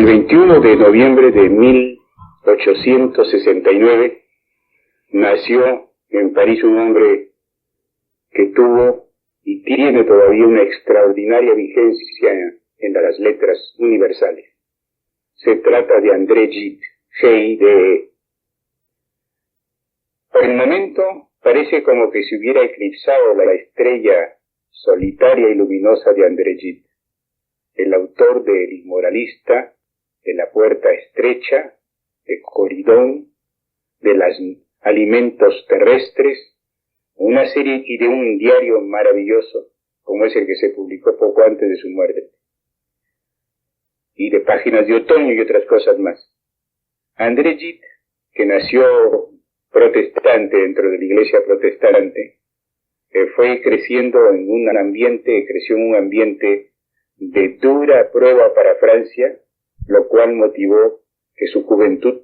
El 21 de noviembre de 1869 nació en París un hombre que tuvo y tiene todavía una extraordinaria vigencia en las letras universales. Se trata de André Gide, G-I-D-E. Por el momento parece como que se hubiera eclipsado la estrella solitaria y luminosa de André Gide, el autor de El Inmoralista, de La Puerta Estrecha, de Coridón, de los Alimentos Terrestres, una serie y de un diario maravilloso, como es el que se publicó poco antes de su muerte, y de Páginas de Otoño y otras cosas más. André Gide, que nació protestante dentro de la iglesia protestante, fue creciendo en un ambiente, creció en un ambiente de dura prueba para Francia, lo cual motivó que su juventud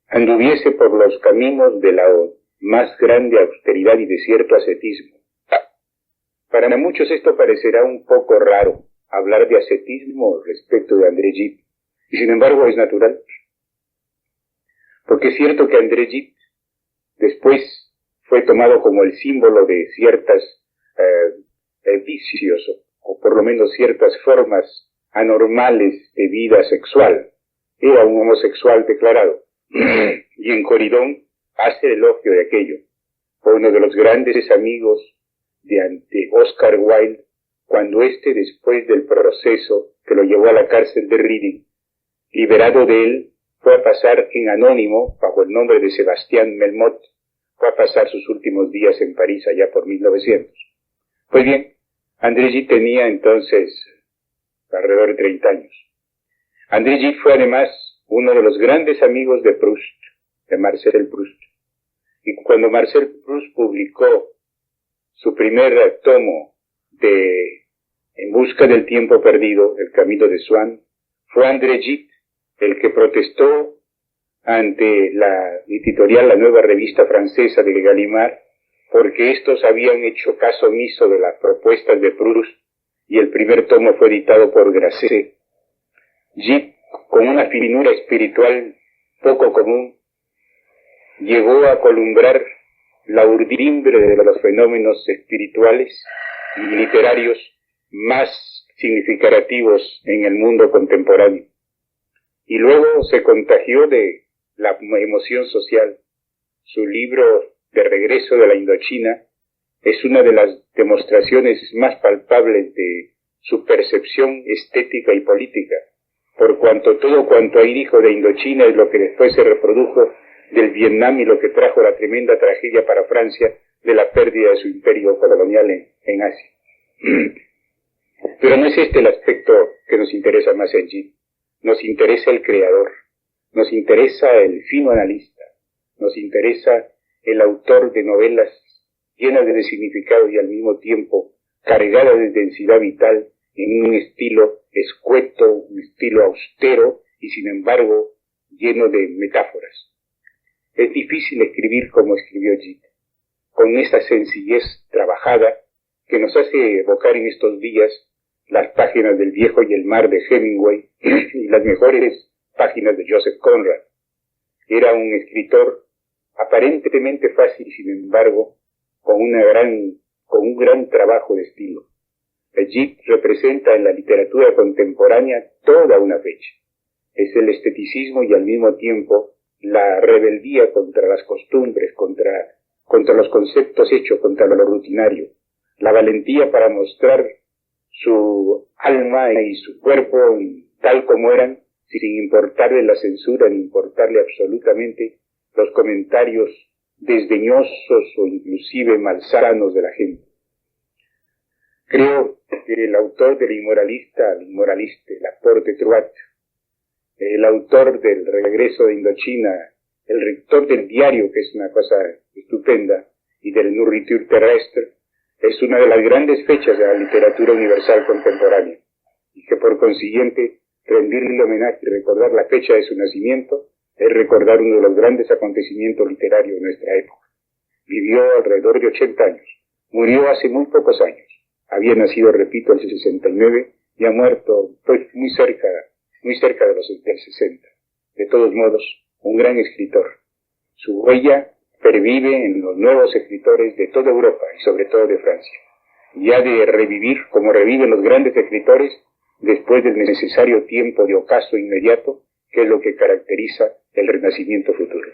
anduviese por los caminos de la más grande austeridad y de cierto ascetismo. Para muchos esto parecerá un poco raro, hablar de ascetismo respecto de André Gide, y sin embargo es natural, porque es cierto que André Gide después fue tomado como el símbolo de ciertas vicios, o por lo menos ciertas formas anormales de vida sexual. Era un homosexual declarado, y en Coridón hace elogio de aquello. Fue uno de los grandes amigos de Oscar Wilde, cuando después del proceso que lo llevó a la cárcel de Reading, liberado de él, fue a pasar en anónimo, bajo el nombre de Sebastián Melmoth, fue a pasar sus últimos días en París, allá por 1900. Pues bien, André Gide tenía entonces alrededor de 30 años. André Gide fue además uno de los grandes amigos de Proust, de Marcel Proust. Y cuando Marcel Proust publicó su primer tomo de En busca del tiempo perdido, El camino de Swann, fue André Gide el que protestó ante la editorial, la Nueva Revista Francesa de Gallimard, porque estos habían hecho caso omiso de las propuestas de Proust, y el primer tomo fue editado por Grasset. Gide, con una finura espiritual poco común, llegó a columbrar la urdimbre de los fenómenos espirituales y literarios más significativos en el mundo contemporáneo. Y luego se contagió de la emoción social. Su libro De regreso de la Indochina es una de las demostraciones más palpables de su percepción estética y política, por cuanto todo cuanto ahí dijo de Indochina es lo que después se reprodujo del Vietnam y lo que trajo la tremenda tragedia para Francia de la pérdida de su imperio colonial en Asia. Pero no es este el aspecto que nos interesa más en Gide. Nos interesa el creador, nos interesa el fino analista, nos interesa el autor de novelas llenas de significado y al mismo tiempo cargadas de densidad vital en un estilo escueto, un estilo austero y sin embargo lleno de metáforas. Es difícil escribir como escribió Gide, con esa sencillez trabajada que nos hace evocar en estos días las páginas del Viejo y el Mar de Hemingway y las mejores páginas de Joseph Conrad. Era un escritor aparentemente fácil, sin embargo, con un gran trabajo de estilo. Gide representa en la literatura contemporánea toda una fecha. Es el esteticismo y al mismo tiempo la rebeldía contra las costumbres, contra los conceptos hechos, contra lo rutinario. La valentía para mostrar su alma y su cuerpo tal como eran, sin importarle la censura, ni importarle absolutamente los comentarios desdeñosos o inclusive malsanos de la gente. Creo que el autor del Inmoralista, La Porte Truat, el autor del Regreso de Indochina, el rector del diario, que es una cosa estupenda, y del Nourriture Terrestre, es una de las grandes fechas de la literatura universal contemporánea, y que por consiguiente rendirle homenaje y recordar la fecha de su nacimiento es recordar uno de los grandes acontecimientos literarios de nuestra época. Vivió alrededor de 80 años, murió hace muy pocos años, había nacido, repito, en el 69 y ha muerto pues muy cerca muy cerca de los del 60. De todos modos, un gran escritor. Su huella pervive en los nuevos escritores de toda Europa y sobre todo de Francia. Y ha de revivir como reviven los grandes escritores después del necesario tiempo de ocaso inmediato, que es lo que caracteriza el renacimiento futuro.